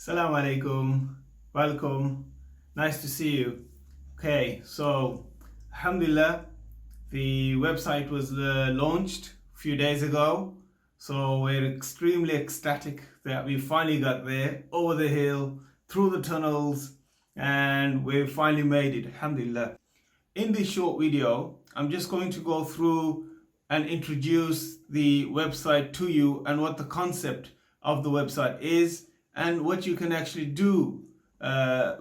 Assalamu alaikum, welcome, nice to see you. Okay, so Alhamdulillah, the website was launched a few days ago, so we're extremely ecstatic that we finally got there, over the hill, through the tunnels, and we finally made it, Alhamdulillah. In this short video, I'm just going to go through and introduce the website to you and what the concept of the website is and what you can actually do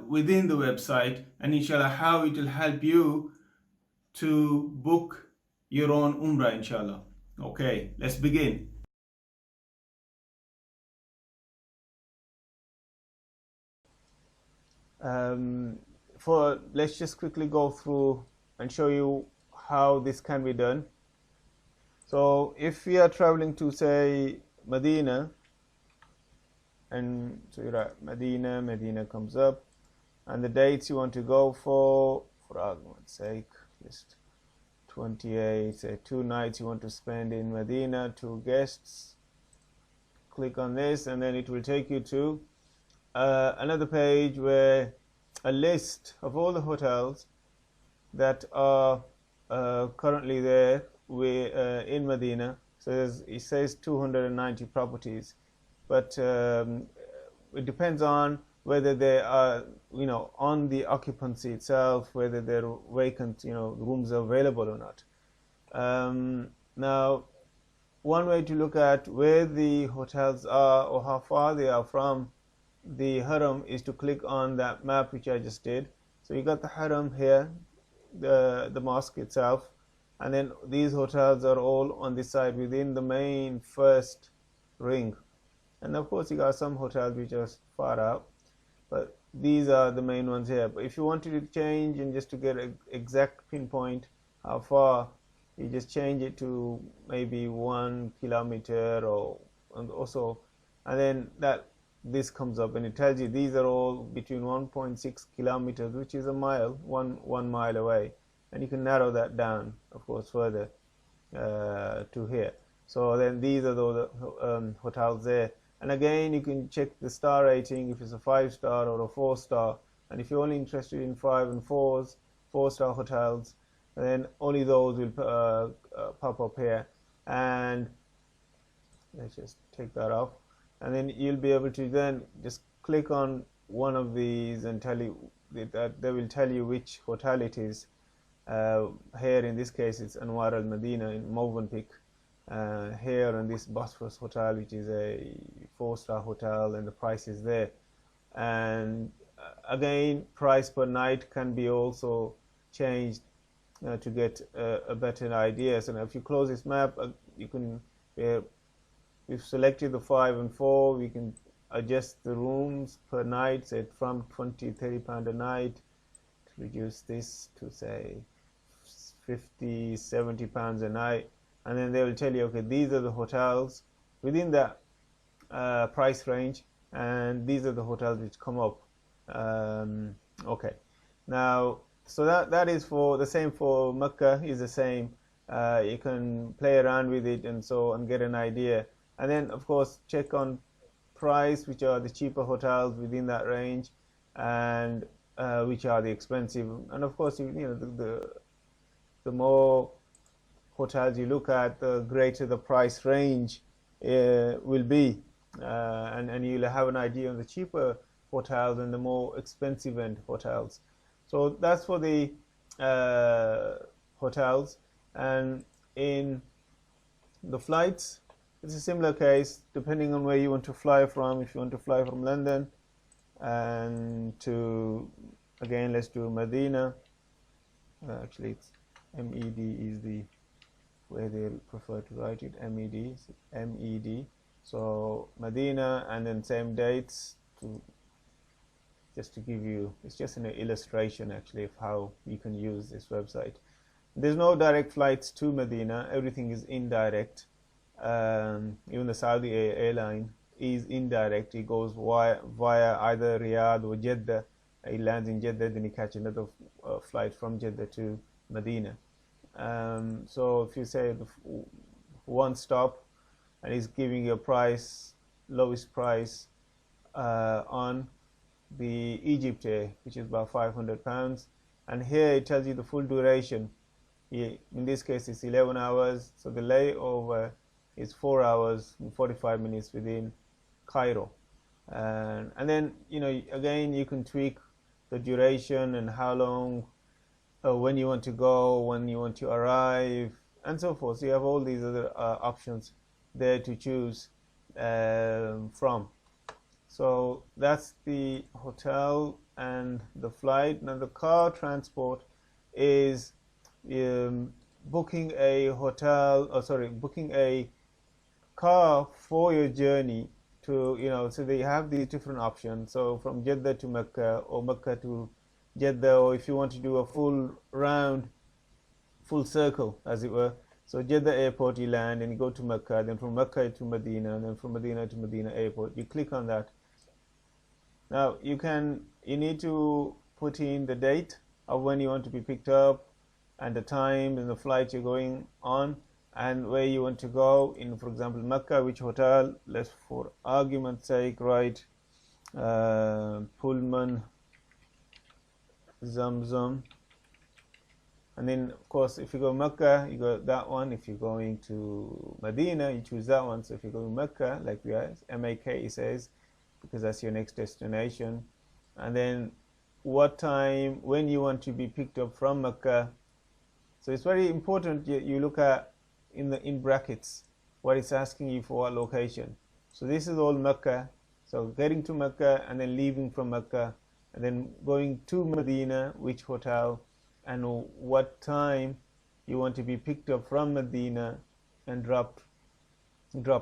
within the website, and inshallah how it will help you to book your own Umrah, inshallah. Okay, let's begin. Let's just quickly go through and show you how this can be done. So if we are traveling to, say, Medina, and so you're at Medina comes up, and the dates you want to go for argument's sake, just 28, say 2 nights you want to spend in Medina, 2 guests. Click on this, and then it will take you to another page where a list of all the hotels that are currently there in Medina. So it says 290 properties, but it depends on whether they are, on the occupancy itself, whether they're vacant, rooms are available or not. Now, one way to look at where the hotels are or how far they are from the Haram is to click on that map which I just did. So you got the Haram here, the mosque itself, and then these hotels are all on this side within the main first ring. And of course you got some hotels which are far out, but these are the main ones here. But if you wanted to change and just to get an exact pinpoint how far, you just change it to maybe 1 kilometer and then this comes up and it tells you these are all between 1.6 kilometers, which is a mile, one mile away, and you can narrow that down, of course, further to here. So then these are the hotels there, and again you can check the star rating if it's a 5-star or a 4-star, and if you're only interested in 5 and 4-star hotels, then only those will pop up here. And let's just take that off, and then you'll be able to then just click on one of these and tell you that they will tell you which hotel it is. Here in this case it's Anwar Al Madina in Movenpick. Here in this Bosphorus hotel, which is a 4-star hotel, and the price is there. And again, price per night can be also changed to get a better idea. So now if you close this map, you can we've selected the 5 and 4. We can adjust the rooms per night, say from 20-30 pound a night, to reduce this to say 50-70 pounds a night, and then they will tell you, okay, these are the hotels within that price range, and these are the hotels which come up. Okay, now so that is for the same for Mecca is the same. You can play around with it and get an idea. And then, of course, check on price, which are the cheaper hotels within that range, and which are the expensive. And of course, the more hotels you look at, the greater the price range will be, and you'll have an idea of the cheaper hotels and the more expensive end hotels. So that's for the hotels. And in the flights, it's a similar case, depending on where you want to fly from. If you want to fly from London and to, again, let's do Medina. Actually, it's MED is the way they prefer to write it. MED. So Medina, and then same dates just to give you. It's just an illustration actually of how you can use this website. There's no direct flights to Medina. Everything is indirect. Even the Saudi airline is indirect. He goes via either Riyadh or Jeddah. He lands in Jeddah, then he catches another flight from Jeddah to Medina. So if you say one stop, and he's giving you a price, lowest price, on the Egypt Air, which is about £500. And here it tells you the full duration. In this case, it's 11 hours. So the layover is 4 hours and 45 minutes within Cairo. And then, again, you can tweak the duration and how long, when you want to go, when you want to arrive, and so forth. So you have all these other options there to choose from. So that's the hotel and the flight. Now the car transport is booking a car for your journey to, so they have these different options. So from Jeddah to Mecca, or Mecca to Jeddah, or if you want to do a full circle, as it were. So Jeddah airport, you land and you go to Mecca, then from Mecca to Medina, and then from Medina to Medina airport. You click on that. Now you need to put in the date of when you want to be picked up, and the time and the flight you're going on, and where you want to go. In, for example, Mecca, which hotel? Let's, for argument's sake, write Pullman Zamzam. And then, of course, if you go Mecca, you go that one. If you're going to Medina, you choose that one. So if you go to Mecca, like we are, M-A-K, it says, because that's your next destination. And then what time, when you want to be picked up from Mecca. So it's very important you look at in brackets what it's asking you for, what location. So this is all Mecca. So getting to Mecca and then leaving from Mecca and then going to Medina, which hotel, and what time you want to be picked up from Medina and dropped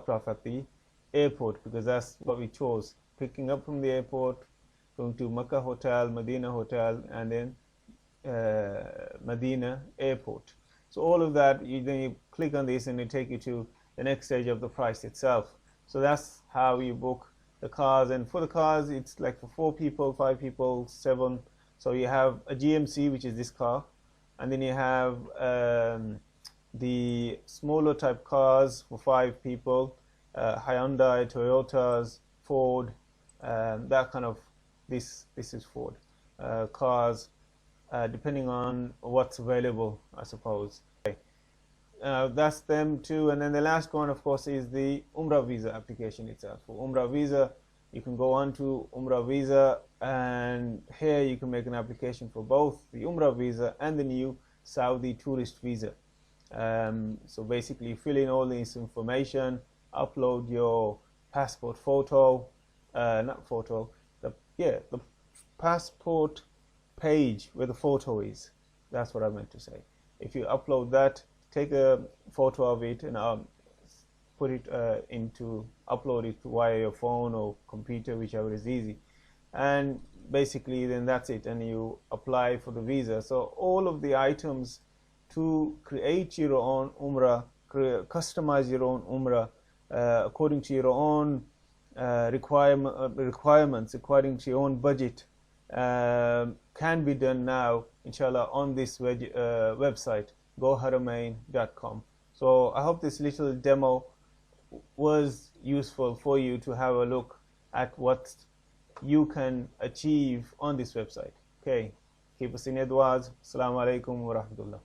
off at the airport, because that's what we chose. Picking up from the airport, going to Mecca hotel, Medina hotel, and then Medina airport. So all of that, then you click on this and it take you to the next stage of the price itself. So that's how you book the cars. And for the cars, it's like for 4 people, 5 people, 7. So you have a GMC, which is this car, and then you have the smaller type cars for 5 people, Hyundai, Toyotas, Ford, that kind of, this is Ford cars, depending on what's available, I suppose. Okay. That's them too. And then the last one, of course, is the Umrah visa application itself. For Umrah visa, you can go on to Umrah visa, and here you can make an application for both the Umrah visa and the new Saudi tourist visa. So basically, you fill in all this information, upload your passport photo, the passport page where the photo is. That's what I meant to say. If you upload that, take a photo of it and put it upload it via your phone or computer, whichever is easy, and basically then that's it, and you apply for the visa. So all of the items to create your own Umrah, customize your own Umrah according to your own requirements, according to your own budget, can be done now, inshallah, on this website, goharamain.com. So I hope this little demo was useful for you to have a look at what you can achieve on this website. Okay, keep us in your du'as. Assalamu alaikum wa rahmatullah.